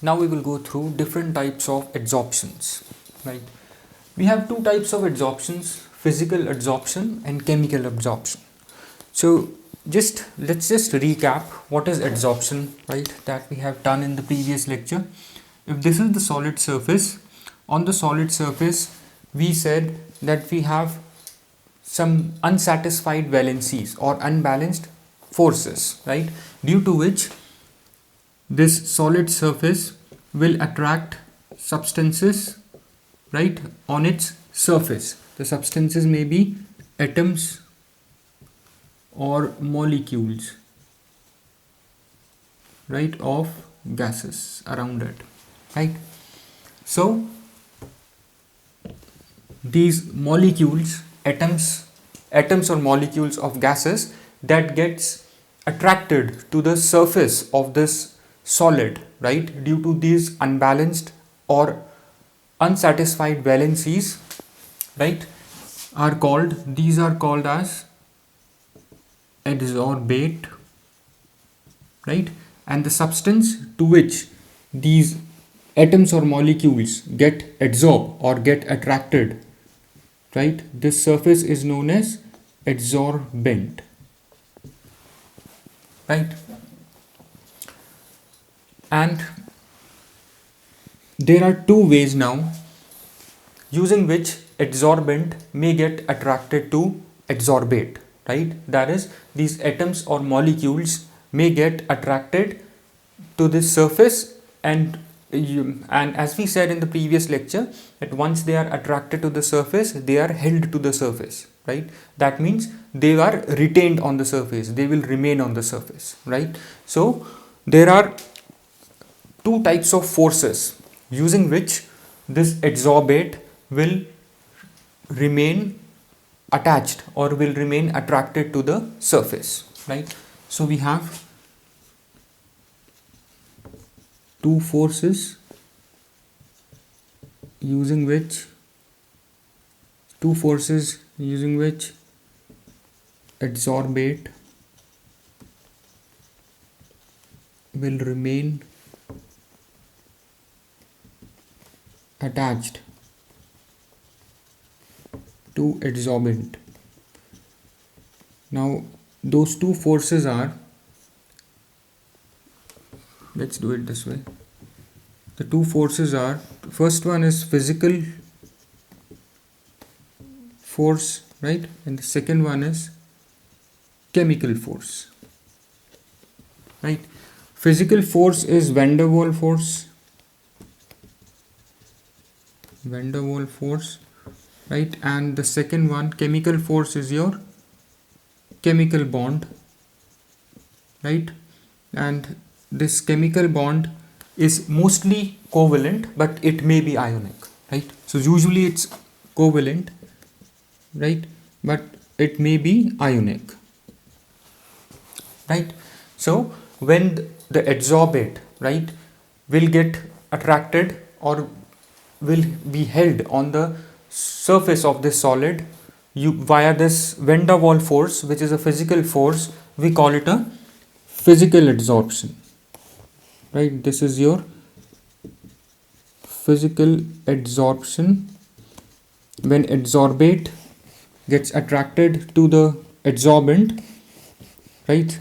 Now we will go through different types of adsorptions, right? We have two types of adsorptions: physical adsorption and chemical absorption. So let's just recap what is adsorption, right, that we have done in the previous lecture. If this is the solid surface, on the solid surface we said that we have some unsatisfied valencies or unbalanced forces, right, due to which this solid surface will attract substances, right, on its surface. The substances may be atoms or molecules, right, of gases around it, right? So these molecules, atoms or molecules of gases that gets attracted to the surface of this solid, right, due to these unbalanced or unsatisfied valencies, right, these are called as adsorbate, right? And the substance to which these atoms or molecules get adsorbed or get attracted, right, this surface is known as adsorbent, right? And there are two ways now using which adsorbent may get attracted to adsorbate, right? That is, these atoms or molecules may get attracted to this surface, and as we said in the previous lecture, that once they are attracted to the surface, they are held to the surface, right? That means they are retained on the surface, they will remain on the surface, right? So there are two types of forces using which this adsorbate will remain attached or will remain attracted to the surface, right? So we have two forces using which adsorbate will remain attached to adsorbent. Now those two forces are, let's do it this way. The two forces are, first one is physical force, right, and the second one is chemical force, right? Physical force is van der Waals force, right? And the second one, chemical force, is your chemical bond, right? And this chemical bond is mostly covalent, but it may be ionic, right? So usually it's covalent, right, but it may be ionic, right? So when the adsorbate, right, will get attracted or will be held on the surface of this solid, via this van der Waals force, which is a physical force, we call it a physical adsorption, right? This is your physical adsorption, when adsorbate gets attracted to the adsorbent, right,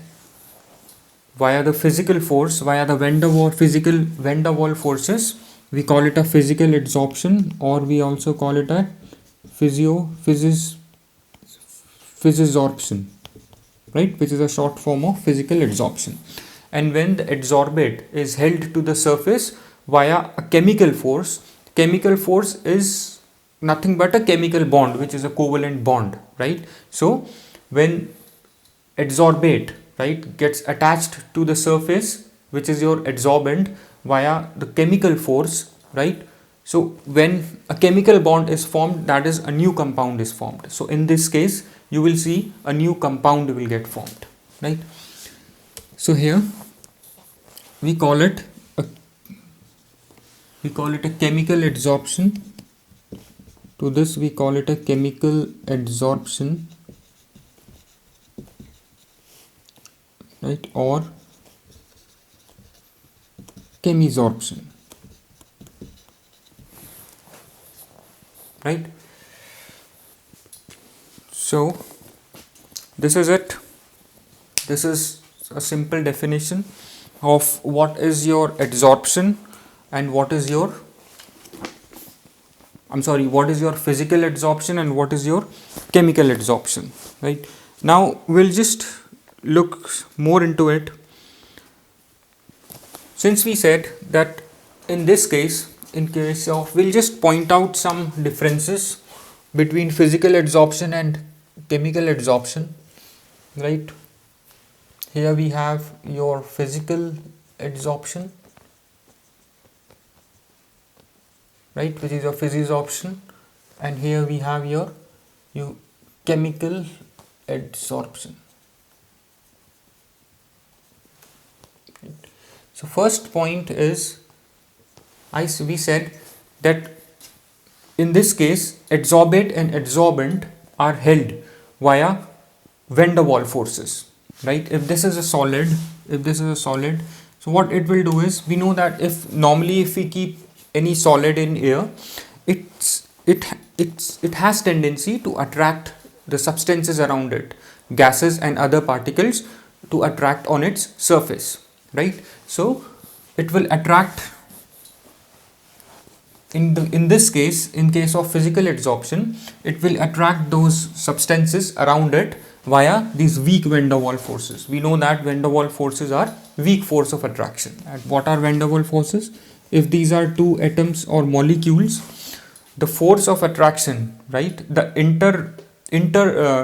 via the physical force, via the physical van der Waals forces. We call it a physical adsorption, or we also call it a physisorption, right, which is a short form of physical adsorption. And when the adsorbate is held to the surface via a chemical force is nothing but a chemical bond, which is a covalent bond, right? So when adsorbate, right, gets attached to the surface, which is your adsorbent, via the chemical force, right? So when a chemical bond is formed, that is, a new compound is formed. So in this case you will see a new compound will get formed, right? So here we call it a chemical adsorption. To this we call it a chemical adsorption, right, or chemisorption, right? So this is it. This is a simple definition of what is your adsorption and what is your what is your physical adsorption and what is your chemical adsorption, right? Now we'll just look more into it. Since we said that in this case, we'll just point out some differences between physical adsorption and chemical adsorption, right? Here we have your physical adsorption, right, which is your physisorption, and here we have your chemical adsorption. So first point is, we said that in this case adsorbate and adsorbent are held via van der Waals forces, right? If this is a solid, so what it will do is, we know that if we keep any solid in air, it has tendency to attract the substances around it, gases and other particles, to attract on its surface, right? So it will attract, in this case, in case of physical adsorption, it will attract those substances around it via these weak van der Waals forces. We know that van der Waals forces are weak force of attraction. And what are van der Waals forces? If these are two atoms or molecules, the force of attraction, right, the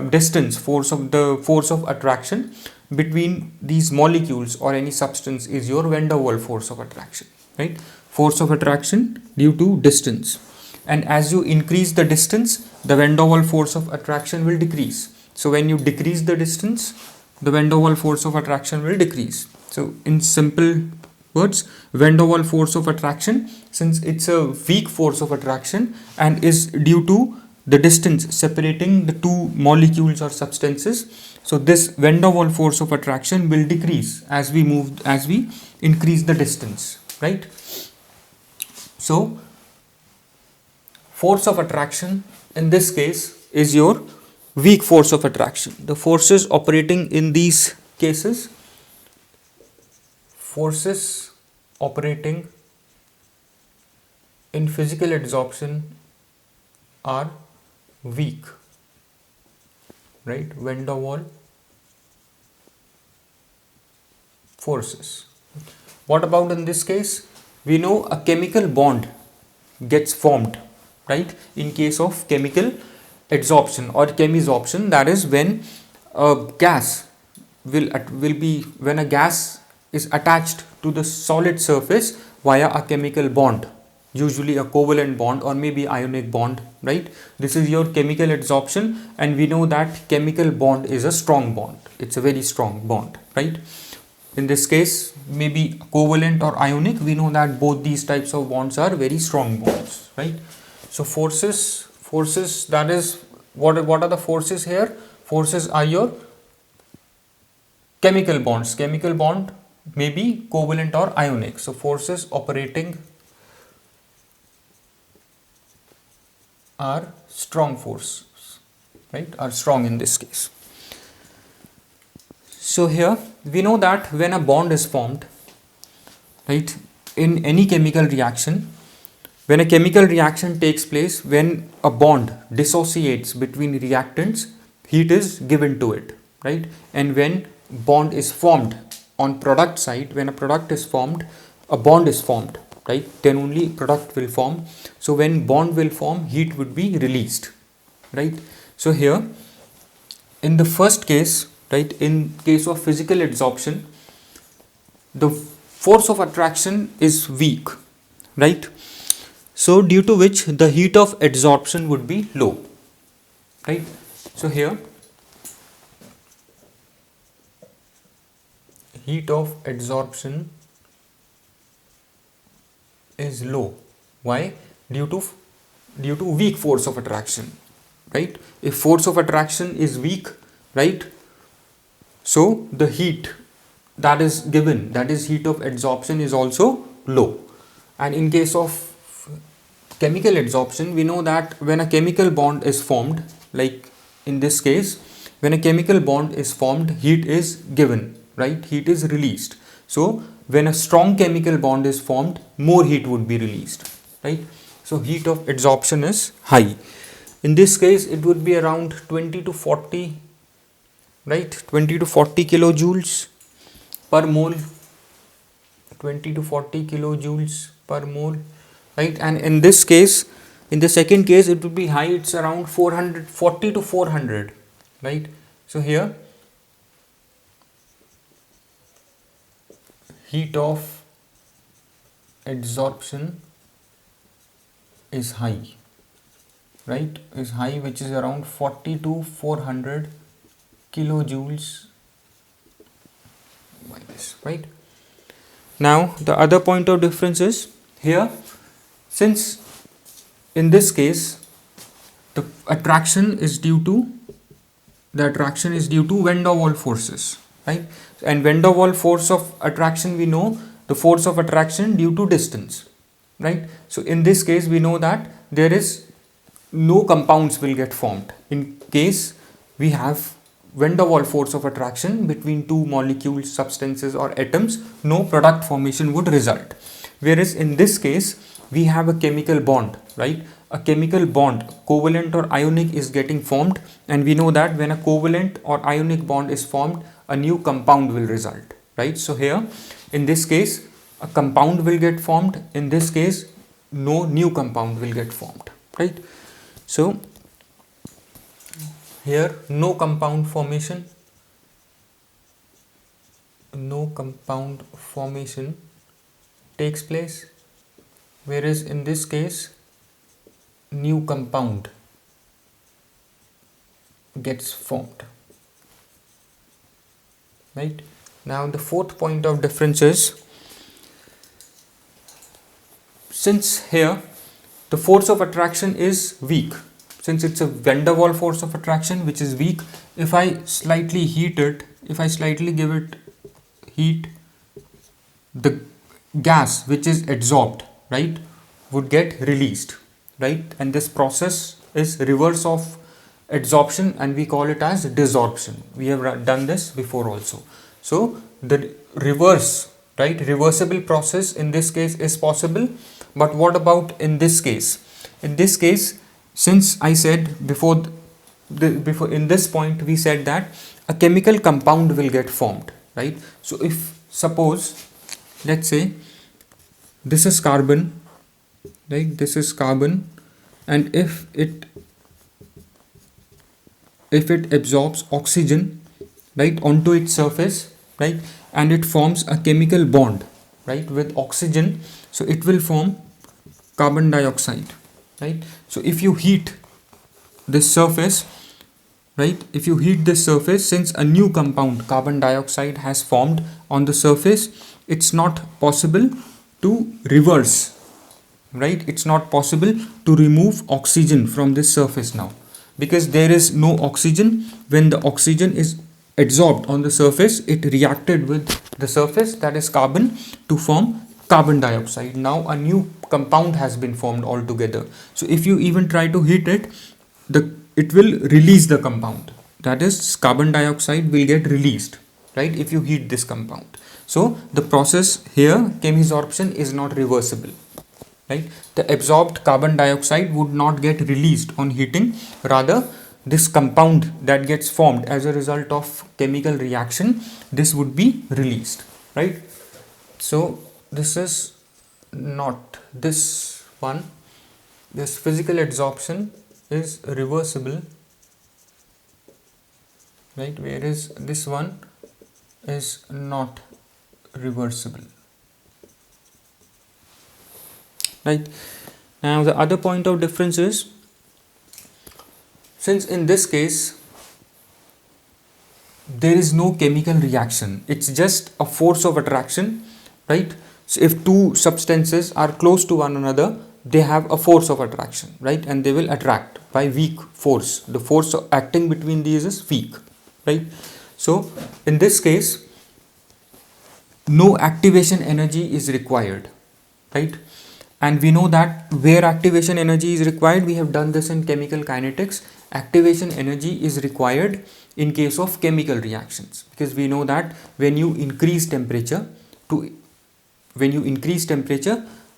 distance force of attraction between these molecules or any substance is your van der Waals force of attraction, right? Force of attraction due to distance. And as you increase the distance, the van der Waals force of attraction will decrease. So when you decrease the distance, the van der Waals force of attraction will decrease. So in simple words, van der Waals force of attraction, since it's a weak force of attraction and is due to the distance separating the two molecules or substances, so this van der Waals force of attraction will decrease as we increase the distance, right? So force of attraction in this case is your weak force of attraction. The forces operating in these cases, forces operating in physical adsorption are weak, right? Van der Waals forces. What about in this case? We know a chemical bond gets formed, right, in case of chemical adsorption or chemisorption. That is when a gas when a gas is attached to the solid surface via a chemical bond, usually a covalent bond or maybe ionic bond, right? This is your chemical adsorption, and we know that chemical bond is a strong bond. It's a very strong bond, right? In this case, maybe covalent or ionic, we know that both these types of bonds are very strong bonds, right? So forces, that is, what are the forces here? Forces are your chemical bonds. Chemical bond may be covalent or ionic. So forces operating are strong forces, right? Are strong in this case. So here we know that when a bond is formed, right, in any chemical reaction, when a chemical reaction takes place, when a bond dissociates between reactants, heat is given to it, right? And when bond is formed on product side, when a product is formed, a bond is formed, right? Then only product will form. So when bond will form, heat would be released, right? So here in the first case, right, in case of physical adsorption, the force of attraction is weak, right? So due to which the heat of adsorption would be low, right? So here heat of adsorption is low. Why? Due to weak force of attraction, right? If force of attraction is weak, right, so the heat that is given, that is heat of adsorption, is also low. And in case of chemical adsorption, we know that when a chemical bond is formed, like in this case, when a chemical bond is formed, heat is given, right? Heat is released. So when a strong chemical bond is formed, more heat would be released, right? So heat of adsorption is high. In this case, it would be around 20 to 40, right? 20 to 40 kilojoules per mole. 20 to 40 kilojoules per mole, right? And in this case, in the second case, it would be high. It's around 440 to 400, right? So here, heat of adsorption is high, right? Is high, which is around 40 to 400 kilojoules by this, right? Now the other point of difference is here, since in this case the attraction is due to van der Waals forces, right? And van der Waals force of attraction, we know the force of attraction due to distance, right? So in this case, we know that there is no compounds will get formed in case we have van der Waals force of attraction between two molecules, substances or atoms. No product formation would result. Whereas in this case, we have a chemical bond, right? A chemical bond, covalent or ionic, is getting formed, and we know that when a covalent or ionic bond is formed, a new compound will result, right? So here in this case, a compound will get formed. In this case, no new compound will get formed, right? So here no compound formation takes place, whereas in this case new compound gets formed, right? Now the fourth point of difference is, since here the force of attraction is weak, since it's a van der Waals force of attraction which is weak, if I slightly heat it, if I slightly give it heat, the gas which is adsorbed, right, would get released, right? And this process is reverse of adsorption, and we call it as desorption. We have done this before also. So the reverse, right, reversible process in this case is possible. But what about in this case? In this case, since I said before in this point we said that a chemical compound will get formed, right? So if suppose, let's say this is carbon, right? This is carbon, and if it absorbs oxygen, right, onto its surface, right, and it forms a chemical bond, right, with oxygen, so it will form carbon dioxide, right? So if you heat this surface, right, if you heat this surface, since a new compound carbon dioxide has formed on the surface, it's not possible to reverse, right? It's not possible to remove oxygen from this surface now, because there is no oxygen. When the oxygen is adsorbed on the surface, it reacted with the surface, that is carbon, to form carbon dioxide. Now a new compound has been formed altogether. So if you even try to heat it, it will release the compound, that is carbon dioxide will get released, right, if you heat this compound. So the process here, chemisorption, is not reversible, right? The absorbed carbon dioxide would not get released on heating, rather this compound that gets formed as a result of chemical reaction, this would be released, right? So this is not this one. This physical adsorption is reversible, right, whereas this one is not reversible, right? Now the other point of difference is, since in this case there is no chemical reaction, it's just a force of attraction, right? So if two substances are close to one another, they have a force of attraction, right, and they will attract by weak force. The force acting between these is weak, right? So in this case, no activation energy is required, right? And we know that where activation energy is required, we have done this in chemical kinetics. Activation energy is required in case of chemical reactions, because we know that when you increase temperature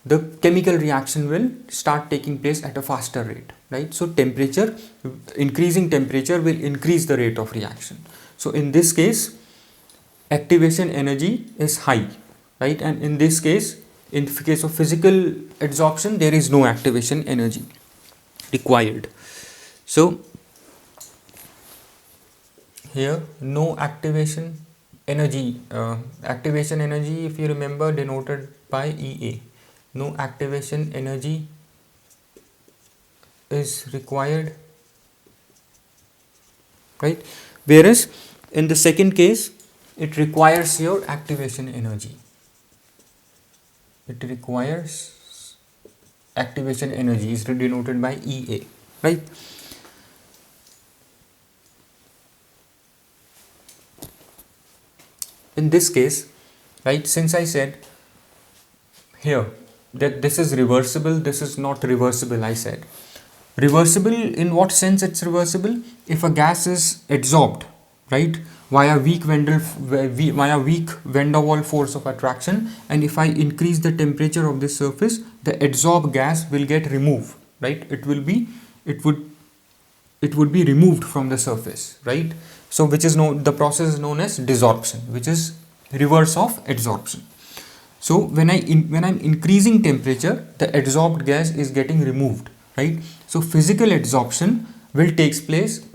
the chemical reaction will start taking place at a faster rate, right? So increasing temperature will increase the rate of reaction. So in this case activation energy is high, right? And in this case, in the case of physical adsorption, there is no activation energy required. So here no activation energy, if you remember, denoted by EA. No activation energy is required, right? Whereas in the second case it requires your activation energy. It requires activation energy is denoted by EA, right? In this case, right, since I said here that this is reversible, this is not reversible, I said reversible in what sense it's reversible? If a gas is adsorbed, right, via weak van der Waals force of attraction, and if I increase the temperature of this surface, the adsorbed gas will get removed, right? It would be removed from the surface, right? So the process is known as desorption, which is reverse of adsorption. So when I'm increasing temperature, the adsorbed gas is getting removed, right? So physical adsorption will take place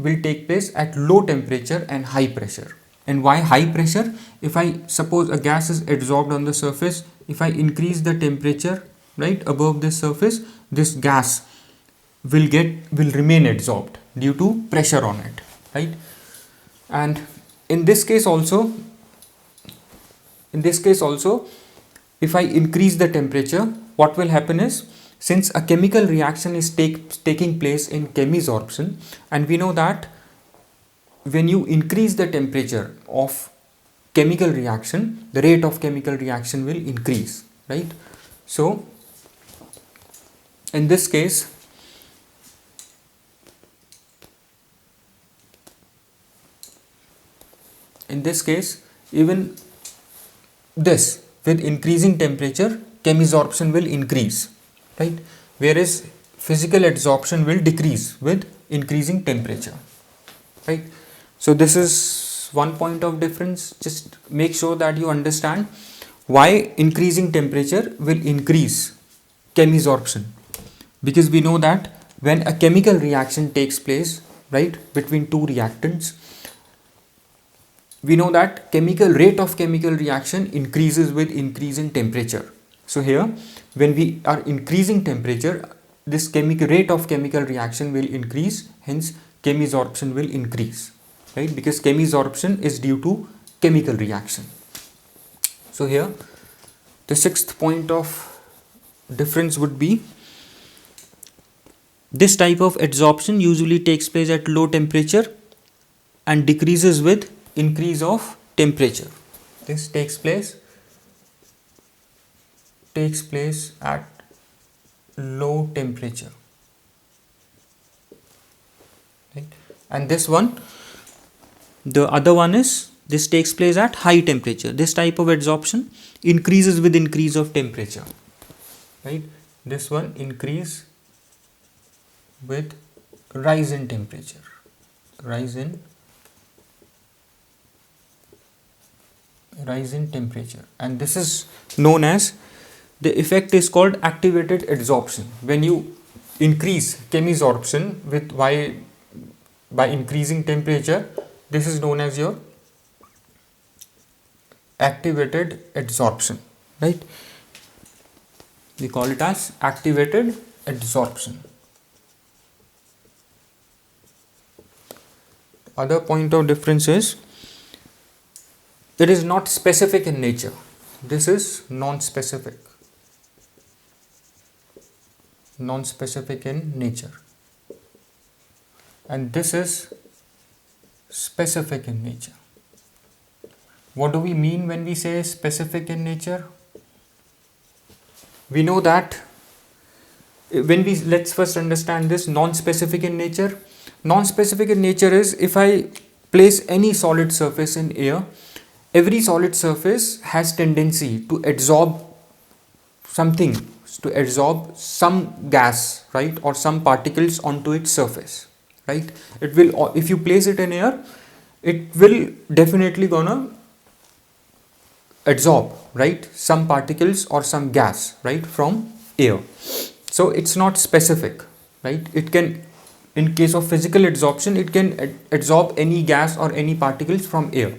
at low temperature and high pressure. And why high pressure? If I suppose a gas is adsorbed on the surface, if I increase the temperature, right, above the surface, this gas will remain adsorbed due to pressure on it, right? And in this case also, if I increase the temperature, what will happen is, since a chemical reaction is taking place in chemisorption, and we know that when you increase the temperature of chemical reaction, the rate of chemical reaction will increase, right? So in this case, even this, with increasing temperature, chemisorption will increase, right? Whereas physical adsorption will decrease with increasing temperature, right? So this is one point of difference. Just make sure that you understand why increasing temperature will increase chemisorption, because we know that when a chemical reaction takes place, right, between two reactants, we know that rate of chemical reaction increases with increase in temperature. So here, when we are increasing temperature, this rate of chemical reaction will increase, hence chemisorption will increase, right? Because chemisorption is due to chemical reaction. So here, the sixth point of difference would be, this type of adsorption usually takes place at low temperature and decreases with increase of temperature. This takes place at low temperature, right? And this one, the other one is, this takes place at high temperature. This type of adsorption increases with increase of temperature, right? This one increase with rise in temperature, rise in temperature, and this is known as, the effect is called activated adsorption. When you increase chemisorption by increasing temperature, this is known as your activated adsorption, right? We call it as activated adsorption. Other point of difference is, it is not specific in nature. This is non-specific in nature, and this is specific in nature. What do we mean when we say specific in nature? we know that when we, let's first understand this non-specific in nature. Non-specific in nature is if I place any solid surface in air, every solid surface has tendency to absorb something, to absorb some gas, right, or some particles onto its surface, right. It will, if you place it in air, it will definitely gonna absorb, right, some particles or some gas, right, from air. So it's not specific, right. It can, in case of physical adsorption, it can absorb any gas or any particles from air.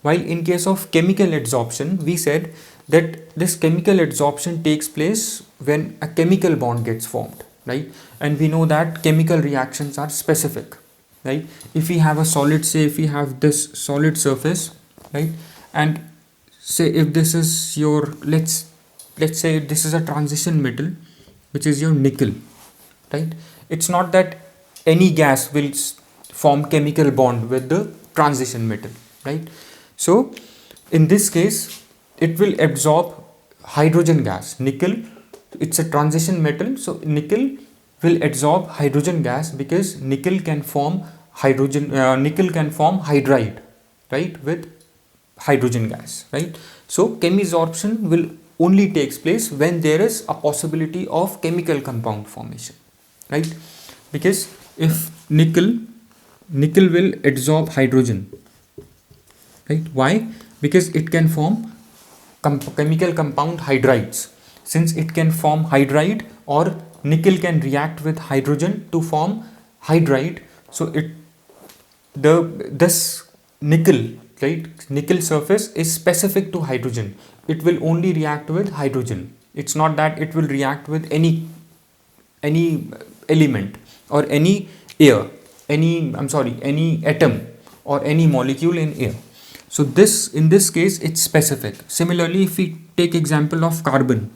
While in case of chemical adsorption, we said that this chemical adsorption takes place when a chemical bond gets formed, right. And we know that chemical reactions are specific, right. If we have a solid, say if we have this solid surface, right, and say if this is your, let's say this is a transition metal, which is your nickel, right. It's not that any gas will form chemical bond with the transition metal, right. So in this case, it will absorb hydrogen gas. Nickel, it's a transition metal, so nickel will absorb hydrogen gas because nickel can form hydrogen, nickel can form hydride, right, with hydrogen gas, right. So chemisorption will only takes place when there is a possibility of chemical compound formation, right. Because if nickel will absorb hydrogen, right. Why? Because it can form chemical compound hydrides. Since it can form hydride, or nickel can react with hydrogen to form hydride, so this nickel, right, nickel surface is specific to hydrogen. It will only react with hydrogen. It's not that it will react with any element or any air, any atom or any molecule in air. So this, in this case, it's specific. Similarly, if we take example of carbon,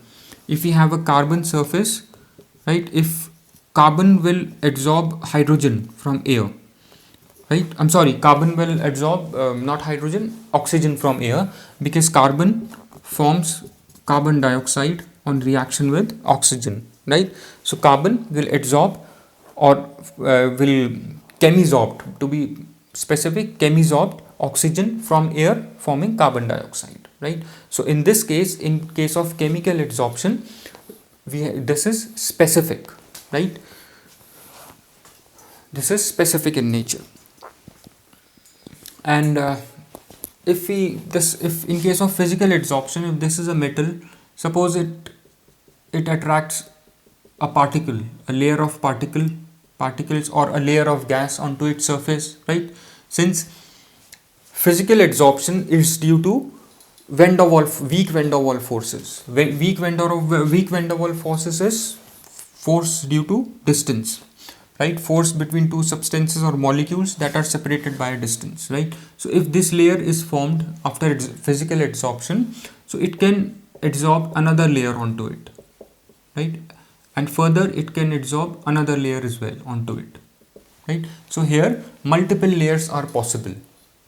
if we have a carbon surface, right, if carbon will absorb hydrogen from air, right, carbon will absorb not hydrogen, oxygen from air, because carbon forms carbon dioxide on reaction with oxygen, right. So carbon will absorb, or will chemisorb, to be specific, chemisorbed oxygen from air, forming carbon dioxide, right. So in this case, in case of chemical adsorption, this is specific, right. This is specific in nature. And if in case of physical adsorption, if this is a metal, suppose it attracts a particle, a layer of particles or a layer of gas onto its surface, right. Since physical adsorption is due to weak van der Waals forces. Weak van der Waals forces is force due to distance, right. Force between two substances or molecules that are separated by a distance, right. So if this layer is formed after physical adsorption, so it can absorb another layer onto it, right, and further it can absorb another layer as well onto it, right. So here multiple layers are possible,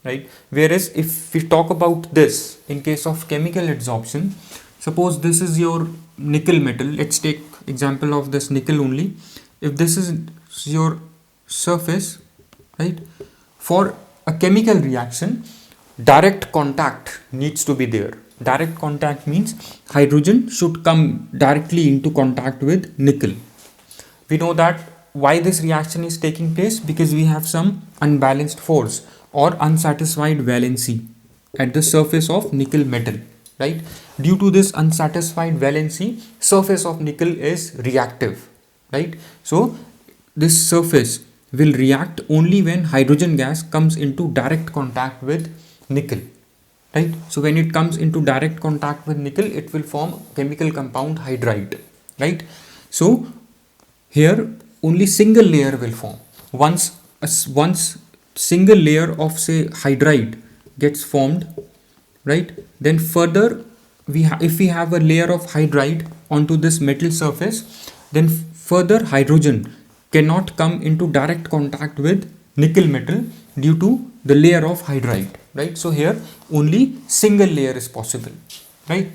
right. Whereas if we talk about this in case of chemical adsorption, suppose this is your nickel metal, let's take example of this nickel only. If this is your surface, right, for a chemical reaction, direct contact needs to be there. Direct contact means hydrogen should come directly into contact with nickel. We know that why this reaction is taking place, because we have some unbalanced force or unsatisfied valency at the surface of nickel metal, right. Due to this unsatisfied valency, surface of nickel is reactive, right. So this surface will react only when hydrogen gas comes into direct contact with nickel, right. So when it comes into direct contact with nickel, it will form chemical compound hydride, right. So here only single layer will form. Once single layer of, say, hydride gets formed, right, then further if we have a layer of hydride onto this metal surface, then further hydrogen cannot come into direct contact with nickel metal due to the layer of hydride, right. So here only single layer is possible, right.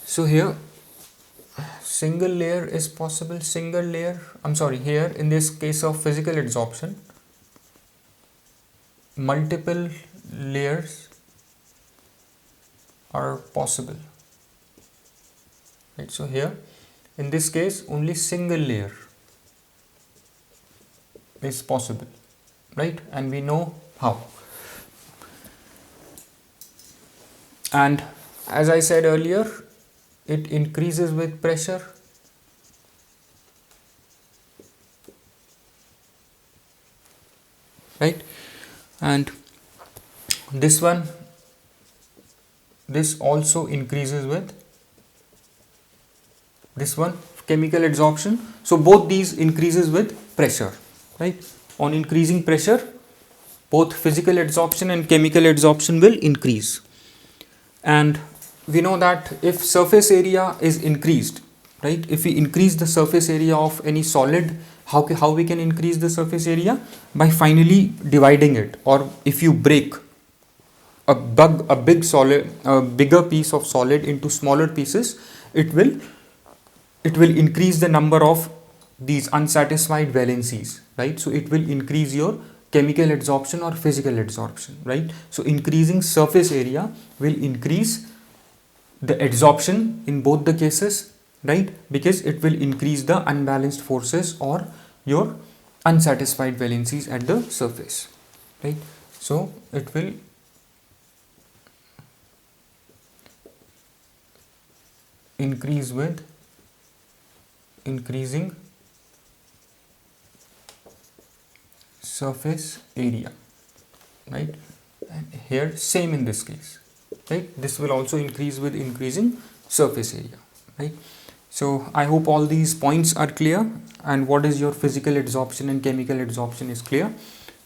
So here single layer is possible. Single layer, I'm sorry, here in this case of physical adsorption, multiple layers are possible, right? So here in this case only single layer is possible, right? And we know how. And as I said earlier, it increases with pressure, right? And this one, this also increases with this one, chemical adsorption. So both these increases with pressure, right? On increasing pressure, both physical adsorption and chemical adsorption will increase. And we know that if surface area is increased, right? If we increase the surface area of any solid, how we can increase the surface area? By finally dividing it, or if you break a big solid, a bigger piece of solid into smaller pieces, it will increase the number of these unsatisfied valencies, right? So it will increase your chemical adsorption or physical adsorption, right? So increasing surface area will increase the adsorption in both the cases, right? Because it will increase the unbalanced forces or your unsatisfied valencies at the surface, right? So it will increase with increasing surface area, right? And here same in this case, right? This will also increase with increasing surface area, right? So I hope all these points are clear, and what is your physical adsorption and chemical adsorption is clear,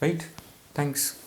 right? Thanks.